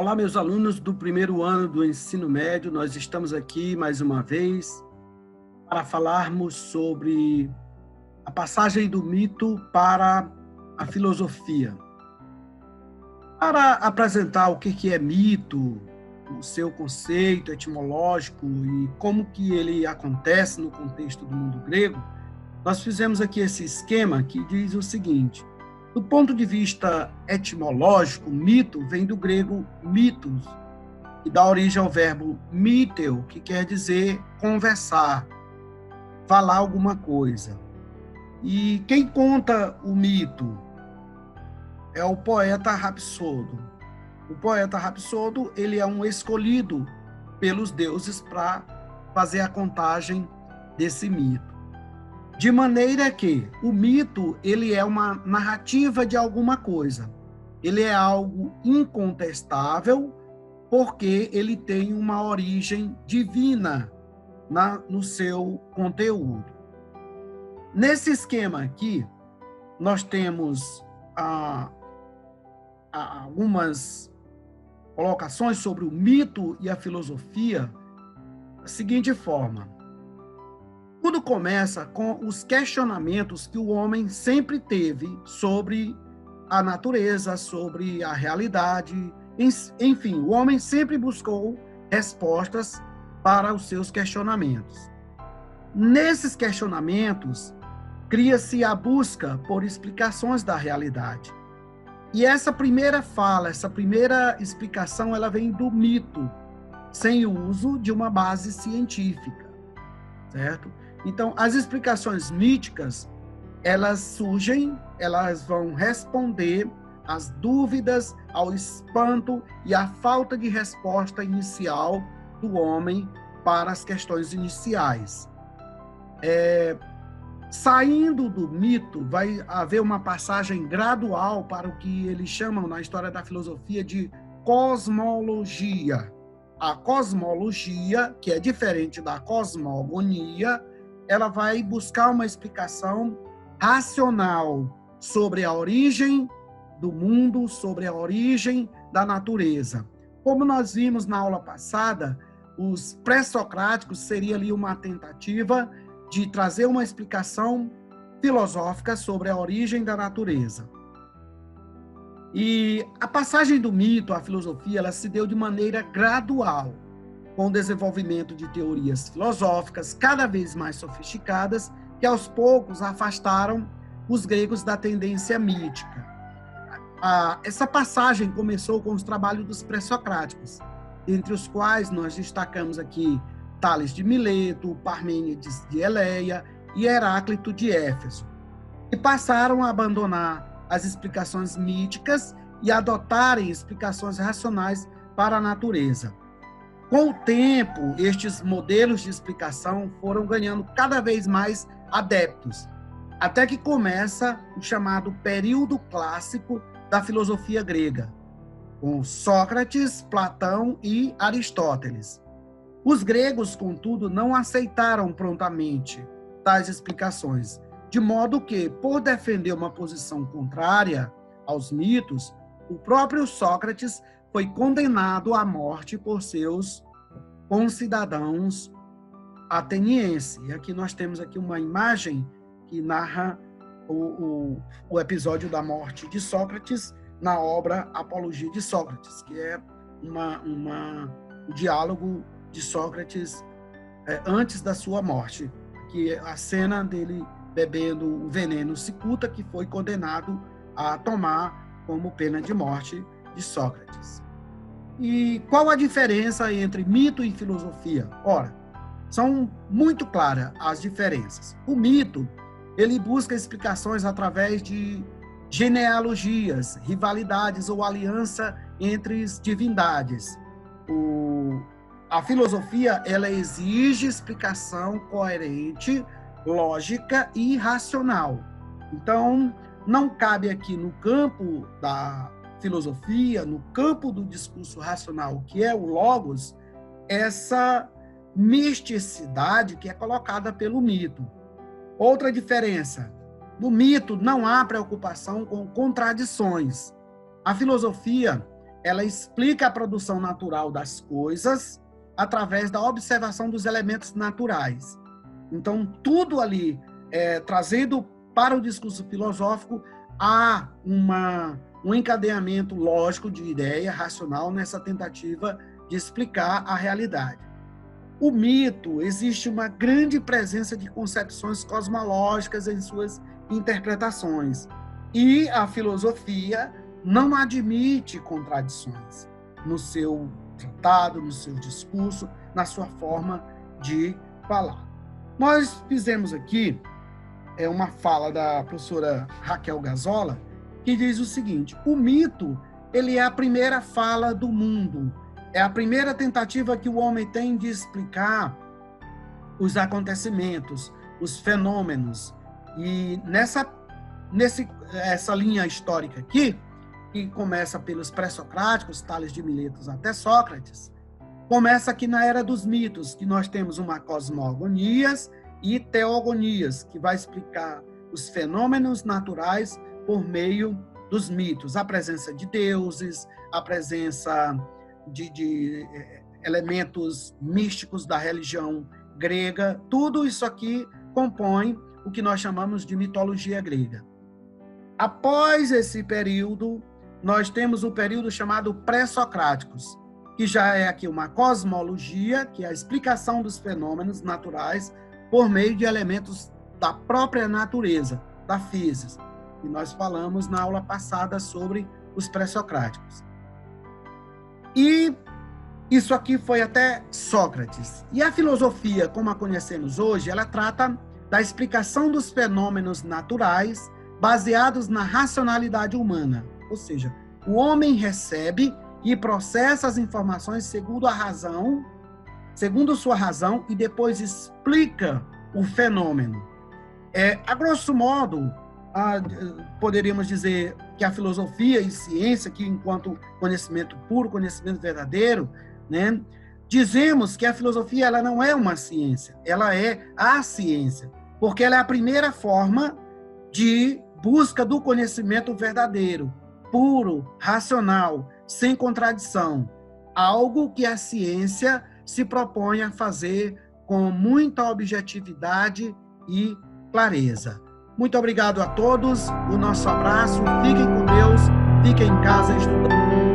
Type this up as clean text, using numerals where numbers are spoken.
Olá, meus alunos do primeiro ano do ensino médio. Nós estamos aqui mais uma vez para falarmos sobre a passagem do mito para a filosofia. Para apresentar o que é mito, o seu conceito etimológico e como que ele acontece no contexto do mundo grego, nós fizemos aqui esse esquema que diz o seguinte: do ponto de vista etimológico, mito vem do grego mitos, que dá origem ao verbo miteu, que quer dizer conversar, falar alguma coisa. E quem conta o mito é o poeta Rapsodo. O poeta Rapsodo, ele é um escolhido pelos deuses para fazer a contagem desse mito. De maneira que o mito, ele é uma narrativa de alguma coisa. Ele é algo incontestável, porque ele tem uma origem divina no seu conteúdo. Nesse esquema aqui, nós temos algumas colocações sobre o mito e a filosofia da seguinte forma. Tudo começa com os questionamentos que o homem sempre teve sobre a natureza, sobre a realidade. Enfim, o homem sempre buscou respostas para os seus questionamentos. Nesses questionamentos, cria-se a busca por explicações da realidade. E essa primeira fala, essa primeira explicação, ela vem do mito, sem o uso de uma base científica, certo? Então, as explicações míticas, elas surgem, elas vão responder às dúvidas, ao espanto e à falta de resposta inicial do homem para as questões iniciais. Saindo do mito, vai haver uma passagem gradual para o que eles chamam na história da filosofia de cosmologia. A cosmologia, que é diferente da cosmogonia, ela vai buscar uma explicação racional sobre a origem do mundo, sobre a origem da natureza. Como nós vimos na aula passada, os pré-socráticos seria ali uma tentativa de trazer uma explicação filosófica sobre a origem da natureza. E a passagem do mito à filosofia, ela se deu de maneira gradual, com o desenvolvimento de teorias filosóficas cada vez mais sofisticadas, que aos poucos afastaram os gregos da tendência mítica. Essa passagem começou com os trabalhos dos pré-socráticos, entre os quais nós destacamos aqui Tales de Mileto, Parmênides de Eleia e Heráclito de Éfeso, e passaram a abandonar as explicações míticas e adotarem explicações racionais para a natureza. Com o tempo, estes modelos de explicação foram ganhando cada vez mais adeptos, até que começa o chamado período clássico da filosofia grega, com Sócrates, Platão e Aristóteles. Os gregos, contudo, não aceitaram prontamente tais explicações, de modo que, por defender uma posição contrária aos mitos, o próprio Sócrates foi condenado à morte por seus concidadãos atenienses. E aqui nós temos aqui uma imagem que narra o episódio da morte de Sócrates na obra Apologia de Sócrates, que é um diálogo de Sócrates antes da sua morte, que é a cena dele bebendo o veneno cicuta, que foi condenado a tomar como pena de morte de Sócrates. E qual a diferença entre mito e filosofia? Ora, são muito claras as diferenças. O mito, ele busca explicações através de genealogias, rivalidades ou aliança entre as divindades. A filosofia, ela exige explicação coerente, lógica e racional. Então, não cabe aqui no campo da filosofia, no campo do discurso racional, que é o logos, essa misticidade que é colocada pelo mito. Outra diferença, no mito não há preocupação com contradições. A filosofia, ela explica a produção natural das coisas através da observação dos elementos naturais. Então, tudo ali trazido para o discurso filosófico, há um encadeamento lógico de ideia racional nessa tentativa de explicar a realidade. O mito, existe uma grande presença de concepções cosmológicas em suas interpretações. E a filosofia não admite contradições no seu tratado, no seu discurso, na sua forma de falar. Nós fizemos aqui uma fala da professora Raquel Gazola, que diz o seguinte: o mito, ele é a primeira fala do mundo, é a primeira tentativa que o homem tem de explicar os acontecimentos, os fenômenos. E essa linha histórica aqui, que começa pelos pré-socráticos, Tales de Miletos até Sócrates, começa aqui na era dos mitos, que nós temos uma cosmogonias e teogonias, que vai explicar os fenômenos naturais por meio dos mitos, a presença de deuses, a presença de elementos místicos da religião grega, tudo isso aqui compõe o que nós chamamos de mitologia grega. Após esse período, nós temos o período chamado pré-socráticos, que já é aqui uma cosmologia, que é a explicação dos fenômenos naturais por meio de elementos da própria natureza, da física. E nós falamos na aula passada sobre os pré-socráticos. E isso aqui foi até Sócrates. E a filosofia, como a conhecemos hoje, ela trata da explicação dos fenômenos naturais baseados na racionalidade humana. Ou seja, o homem recebe e processa as informações segundo a razão, segundo sua razão, e depois explica o fenômeno. A grosso modo, poderíamos dizer que a filosofia e ciência, que enquanto conhecimento puro, conhecimento verdadeiro, né, dizemos que a filosofia ela não é uma ciência, ela é a ciência, porque ela é a primeira forma de busca do conhecimento verdadeiro, puro, racional, sem contradição, algo que a ciência se propõe a fazer com muita objetividade e clareza. Muito obrigado a todos, o nosso abraço, fiquem com Deus, fiquem em casa estudando.